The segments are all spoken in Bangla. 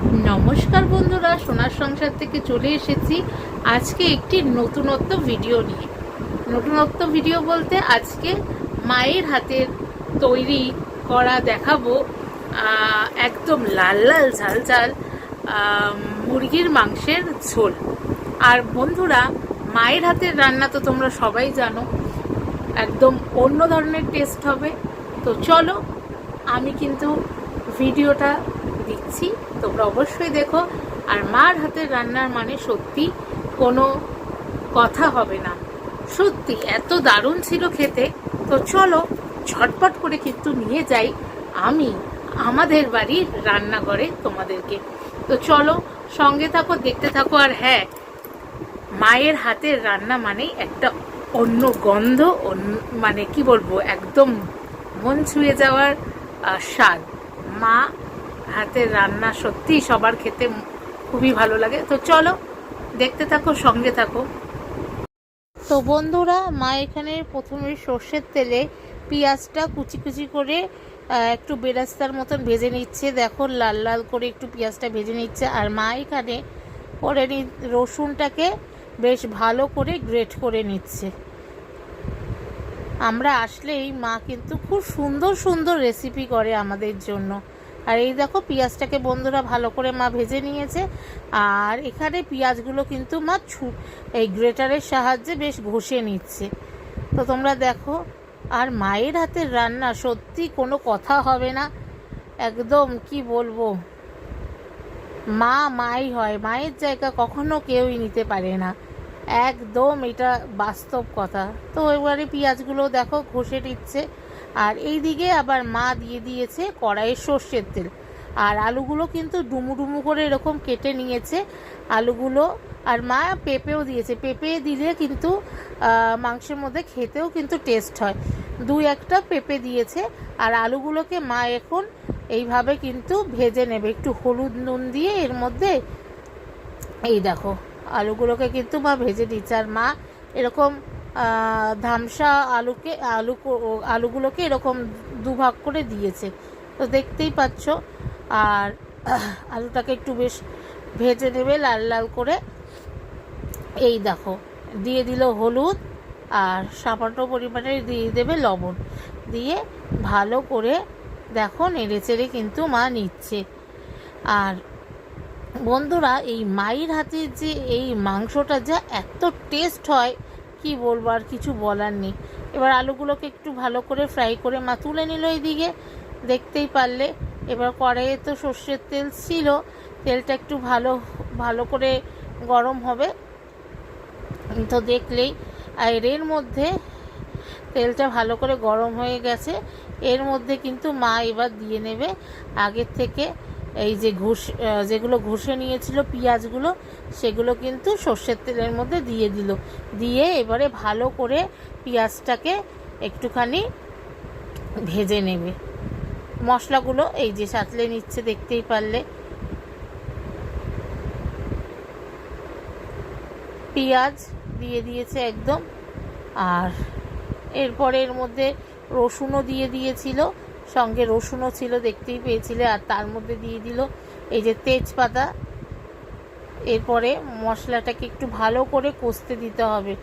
নমস্কার বন্ধুরা, সোনার সংসার থেকে চলে এসেছি আজকে একটি নতুনত্ব ভিডিও নিয়ে। নতুনত্ব ভিডিও বলতে আজকে মায়ের হাতের তৈরি করা দেখাবো একদম লাল লাল ঝাল ঝাল মুরগির মাংসের ঝোল। আর বন্ধুরা, মায়ের হাতের রান্না তো তোমরা সবাই জানো, একদম অন্য ধরনের টেস্ট হবে। তো চলো, আমি কিন্তু ভিডিওটা দিচ্ছি, তোমরা অবশ্যই দেখো। আর মার হাতের রান্নার মানে সত্যি কোনো কথা হবে না, সত্যি এত দারুণ ছিল খেতে। তো চলো ঝটপট করে কিন্তু নিয়ে যাই আমি আমাদের বাড়ির রান্নাঘরে তোমাদেরকে। তো চলো সঙ্গে থাকো, দেখতে থাকো। আর হ্যাঁ, মায়ের হাতের রান্না মানেই একটা অন্য গন্ধ, মানে কি বলবো, একদম মন ছুঁয়ে যাওয়ার স্বাদ। মা হাতের রান্না সত্যি সবার খেতে খুবই ভালো লাগে। তো চলো দেখতে থাকো, সঙ্গে থাকো। তো বন্ধুরা, মা এখানে প্রথমে সর্ষের তেলে পেঁয়াজটা কুচি কুচি করে একটু বেরাস্তার মতন ভেজে নিচ্ছে। দেখো লাল লাল করে একটু পেঁয়াজটা ভেজে নিচ্ছে। আর মা এখানে করে রসুনটাকে বেশ ভালো করে গ্রেট করে নিচ্ছে। আমরা আসলেই মা কিন্তু খুব সুন্দর সুন্দর রেসিপি করে আমাদের জন্য। আর এই দেখো পেঁয়াজটাকে বন্ধুরা ভালো করে মা ভেজে নিয়েছে। আর এখানে পেঁয়াজগুলো কিন্তু মা এই গ্রেটারের সাহায্যে বেশ ঘষে নিচ্ছে। তো তোমরা দেখো, আর মায়ের হাতের রান্না সত্যি কোনো কথা হবে না, একদম কি বলবো, মা মাই হয়, মায়ের জায়গা কখনো কেউই নিতে পারে না, একদম এটা বাস্তব কথা। তো এবারে পেঁয়াজগুলো দেখো ঘষে নিচ্ছে। আর এই দিকে আবার মা দিয়ে দিয়েছে কড়াইয়ে সর্ষের তেল। আর আলুগুলো কিন্তু ডুমু ডুমু করে এরকম কেটে নিয়েছে আলুগুলো। আর মা পেঁপেও দিয়েছে, পেঁপে দিলে কিন্তু মাংসের মধ্যে খেতেও কিন্তু টেস্ট হয়। দুই একটা পেঁপে দিয়েছে। আর আলুগুলোকে মা এখন এইভাবে কিন্তু ভেজে নেবে একটু হলুদ নুন দিয়ে। এর মধ্যে এই দেখো আলুগুলোকে কিন্তু মা ভেজে দিচ্ছে। আর মা এরকম ধামসা আলুগুলোকে এরকম দুভাগ করে দিয়েছে, তো দেখতেই পাচ্ছ। আর আলুটাকে একটু বেশ ভেজে নেবে লাল লাল করে। এই দেখো দিয়ে দিল হলুদ, আর সামান্য পরিমাণে দিয়ে দেবে লবণ, দিয়ে ভালো করে দেখো নেড়ে চেড়ে কিন্তু মা নিচ্ছে। আর বন্ধুরা, এই মায়ের হাতে যে এই মাংসটা যা এত টেস্ট হয় কি বলবো, আর কিছু বলার নেই। এবার আলুগুলোকে একটু ভালো করে ফ্রাই করে মা তুলে নিল এইদিকে, দেখতেই পারলে। এবার কড়াইয়ে তো সর্ষের তেল ছিল, তেলটা একটু ভালো ভালো করে গরম হবে তো দেখলেই। আর এর মধ্যে তেলটা ভালো করে গরম হয়ে গেছে, এর মধ্যে কিন্তু মা এবার দিয়ে নেবে আগের থেকে এই যে যেগুলো ঘষে নিয়েছিল পেঁয়াজগুলো, সেগুলো কিন্তু সর্ষের তেলের মধ্যে দিয়ে দিল। দিয়ে এবারে ভালো করে পেঁয়াজটাকে একটুখানি ভেজে নেবে। মশলাগুলো এই যে সাঁতলে নিচ্ছে, দেখতেই পারলে। পেঁয়াজ দিয়ে দিয়েছে একদম। আর এরপরে এর মধ্যে রসুনও দিয়ে দিয়েছিল, সঙ্গে রসুনও ছিল, দেখতেই পেয়েছিলে। আর তার মধ্যে দিয়ে দিল এই যে তেজপাতা। এরপরে মশলাটাকে একটু ভালো করে কষতে দিতে হবে।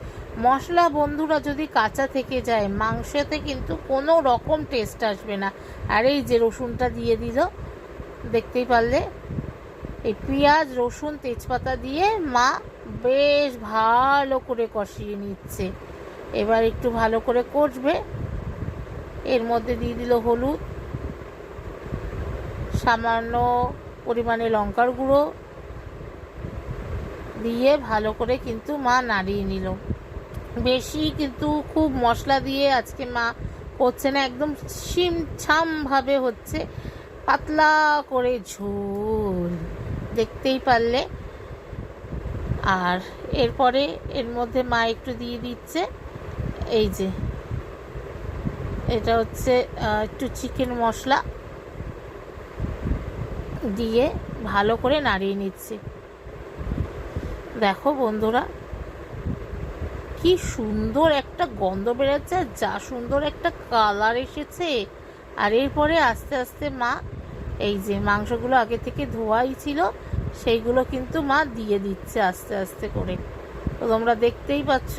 মশলা বন্ধুরা যদি কাঁচা থেকে যায় মাংসতে কিন্তু কোনো রকম টেস্ট আসবে না। আর এই যে রসুনটা দিয়ে দিল, দেখতেই পারলে। এই পেঁয়াজ রসুন তেজপাতা দিয়ে মা বেশ ভালো করে কষিয়ে নিচ্ছে। এবার একটু ভালো করে কষবে। এর মধ্যে দিয়ে দিল হলুদ, সামান্য পরিমাণে লঙ্কার গুঁড়ো দিয়ে ভালো করে কিন্তু মা নাড়িয়ে নিল। বেশি কিন্তু খুব মশলা দিয়ে আজকে মা করছে না, একদম ছিমছামভাবে হচ্ছে, পাতলা করে ঝোল, দেখতেই পারলে। আর এরপরে এর মধ্যে মা একটু দিয়ে দিচ্ছে এই যে এটা হচ্ছে একটু চিকেন মশলা দিয়ে ভালো করে নাড়িয়ে নিচ্ছে। দেখো বন্ধুরা, কি সুন্দর একটা গন্ধ বেরোচ্ছে, আর যা সুন্দর একটা কালার এসেছে। আর এরপরে আস্তে আস্তে মা এই যে মাংসগুলো আগে থেকে ধোয়াই ছিল, সেইগুলো কিন্তু মা দিয়ে দিচ্ছে আস্তে আস্তে করে। তো তোমরা দেখতেই পাচ্ছ,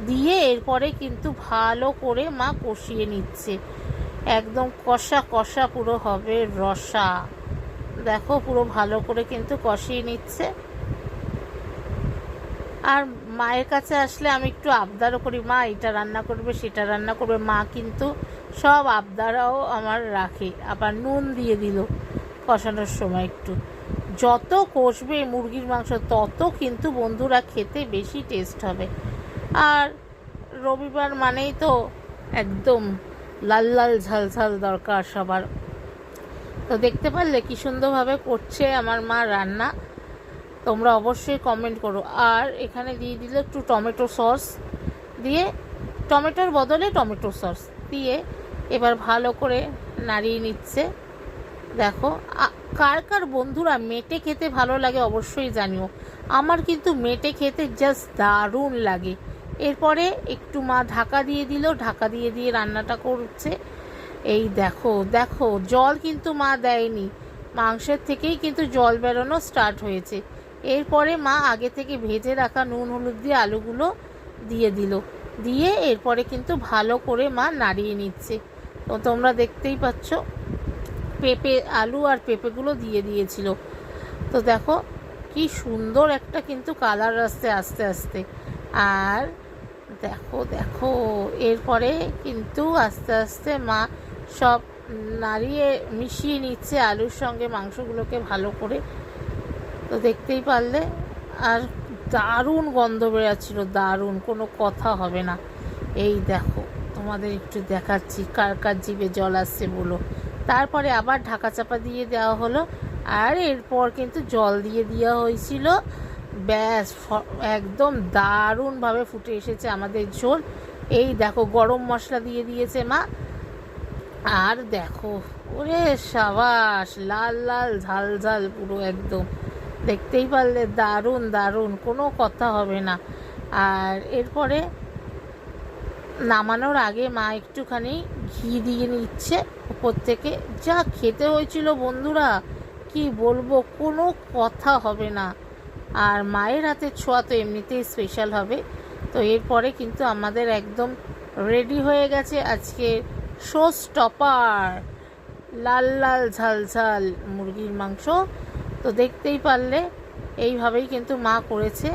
দিয়ে এরপরে কিন্তু ভালো করে মা কষিয়ে নিচ্ছে, একদম কষা কষা পুরো হবে রসা। দেখো পুরো ভালো করে কিন্তু কষিয়ে নিচ্ছে। আর মায়ের কাছে আসলে আমি একটু আবদারও করি, মা এটা রান্না করবে সেটা রান্না করবে। মা কিন্তু সব আবদারাও আমার রাখে। আবার নুন দিয়ে দিল কষানোর সময় একটু। যত কষবে মুরগির মাংস তত কিন্তু বন্ধুরা খেতে বেশি টেস্ট হবে। আর রবিবার মানেই তো একদম লাল লাল ঝাল ঝাল দরকার সবার। তো দেখতে পারলে কি সুন্দরভাবে করছে আমার মা রান্না। তোমরা অবশ্যই কমেন্ট করো। আর এখানে দিয়ে দিলে একটু টমেটো সস দিয়ে, টমেটোর বদলে টমেটো সস দিয়ে এবার ভালো করে নাড়িয়ে নিচ্ছে। দেখো কার কার বন্ধুরা মেটে খেতে ভালো লাগে অবশ্যই জানিও। আমার কিন্তু মেটে খেতে জাস্ট দারুণ লাগে। এরপরে একটু মা ঢাকা দিয়ে দিল, ঢাকা দিয়ে দিয়ে রান্নাটা করছে। এই দেখো দেখো, জল কিন্তু মা দেয়নি, মাংসের থেকেই কিন্তু জল বেরোনো স্টার্ট হয়েছে। এরপরে মা আগে থেকে ভেজে রাখা নুন হলুদ দিয়ে আলুগুলো দিয়ে দিল, দিয়ে এরপরে কিন্তু ভালো করে মা নাড়িয়ে নিচ্ছে। তো তোমরা দেখতেই পাচ্ছ পেঁপে, আলু আর পেঁপেগুলো দিয়ে দিয়েছিল। তো দেখো কি সুন্দর একটা কিন্তু কালার আসছে আস্তে আস্তে। আর দেখো দেখো এরপরে কিন্তু আস্তে আস্তে মা সব নাড়িয়ে মিশিয়ে নিচ্ছে আলুর সঙ্গে মাংসগুলোকে ভালো করে। তো দেখতেই পারলে, আর দারুণ গন্ধ বেরোচ্ছিল, দারুণ, কোনো কথা হবে না। এই দেখো তোমাদের একটু দেখাচ্ছি, কার কার জিভে জল আসছে বলো। তারপরে আবার ঢাকা চাপা দিয়ে দেওয়া হলো। আর এরপর কিন্তু জল দিয়ে দেওয়া হয়েছিল। ব্যাস একদম দারুণভাবে ফুটে এসেছে আমাদের ঝোল। এই দেখো গরম মশলা দিয়ে দিয়েছে মা। আর দেখো ওরে সাবাস, লাল লাল ঝাল ঝাল পুরো একদম, দেখতেই পারলে দারুণ দারুণ, কোনো কথা হবে না। আর এরপরে নামানোর আগে মা একটুখানি ঘি দিয়ে নিচ্ছে উপর থেকে। যা খেতে হয়েছিল বন্ধুরা কি বলবো, কোনো কথা হবে না। আর মায়ের হাতের ছোঁয়া তো এমনিতেই স্পেশাল হবে। তো এরপরে কিন্তু আমাদের একদম রেডি হয়ে গেছে আজকে শো স্টপার, লাল লাল ঝাল ঝাল মুরগির মাংস। তো দেখতেই পারলে এইভাবেই কিন্তু মা করেছে।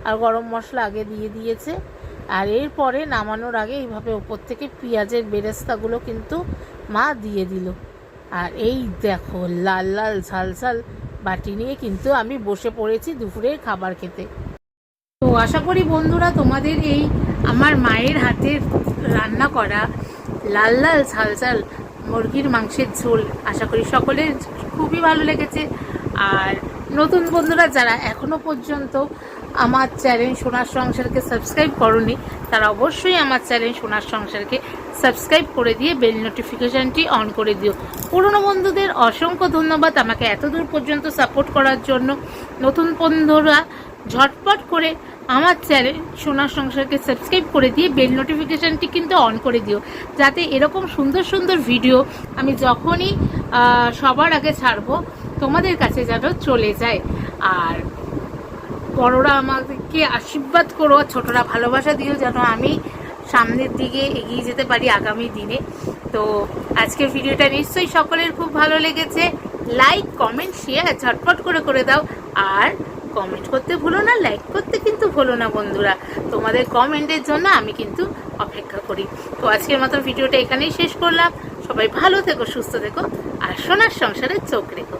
আর গরম মশলা আগে দিয়ে দিয়েছে। আর এরপরে নামানোর আগে এইভাবে উপর থেকে পেঁয়াজের বেরেস্তাগুলো কিন্তু মা দিয়ে দিল। আর এই দেখো লাল লাল ঝাল ঝাল বাটি নিয়ে কিন্তু আমি বসে পড়েছি দুপুরের খাবার খেতে। তো আশা করি বন্ধুরা তোমাদের এই আমার মায়ের হাতের রান্না করা লাল লাল ঝাল ঝাল মুরগির মাংসের ঝোল আশা করি সকলের খুবই ভালো লেগেছে। আর নতুন বন্ধুরা যারা এখনও পর্যন্ত আমার চ্যানেল সোনার সংসারকে সাবস্ক্রাইব করোনি, তারা অবশ্যই আমার চ্যানেল সোনার সংসারকে সাবস্ক্রাইব করে দিয়ে বেল নোটিফিকেশানটি অন করে দিও। পুরনো বন্ধুদের অসংখ্য ধন্যবাদ আমাকে এত দূর পর্যন্ত সাপোর্ট করার জন্য। নতুন বন্ধুরা ঝটপট করে আমার চ্যানেল সোনার সংসারকে সাবস্ক্রাইব করে দিয়ে বেল নোটিফিকেশানটি কিন্তু অন করে দিও, যাতে এরকম সুন্দর সুন্দর ভিডিও আমি যখনই সবার আগে ছাড়বো তোমাদের কাছে যেন চলে যায়। আর বড়রা আমাদেরকে আশীর্বাদ করো, ছোটরা ভালোবাসা দিও, যেন আমি সামনের দিকে এগিয়ে যেতে পারি আগামী দিনে। তো আজকের ভিডিওটা নিশ্চয়ই সকলের খুব ভালো লেগেছে। লাইক কমেন্ট শেয়ার ঝটপট করে করে দাও। আর কমেন্ট করতে ভুলো না, লাইক করতে কিন্তু ভুলো না বন্ধুরা। তোমাদের কমেন্টের জন্য আমি কিন্তু অপেক্ষা করি। তো আজকের মতো ভিডিওটা এখানেই শেষ করলাম। সবাই ভালো থেকো, সুস্থ থেকো, আর সোনার সংসারে চোখ রেখো।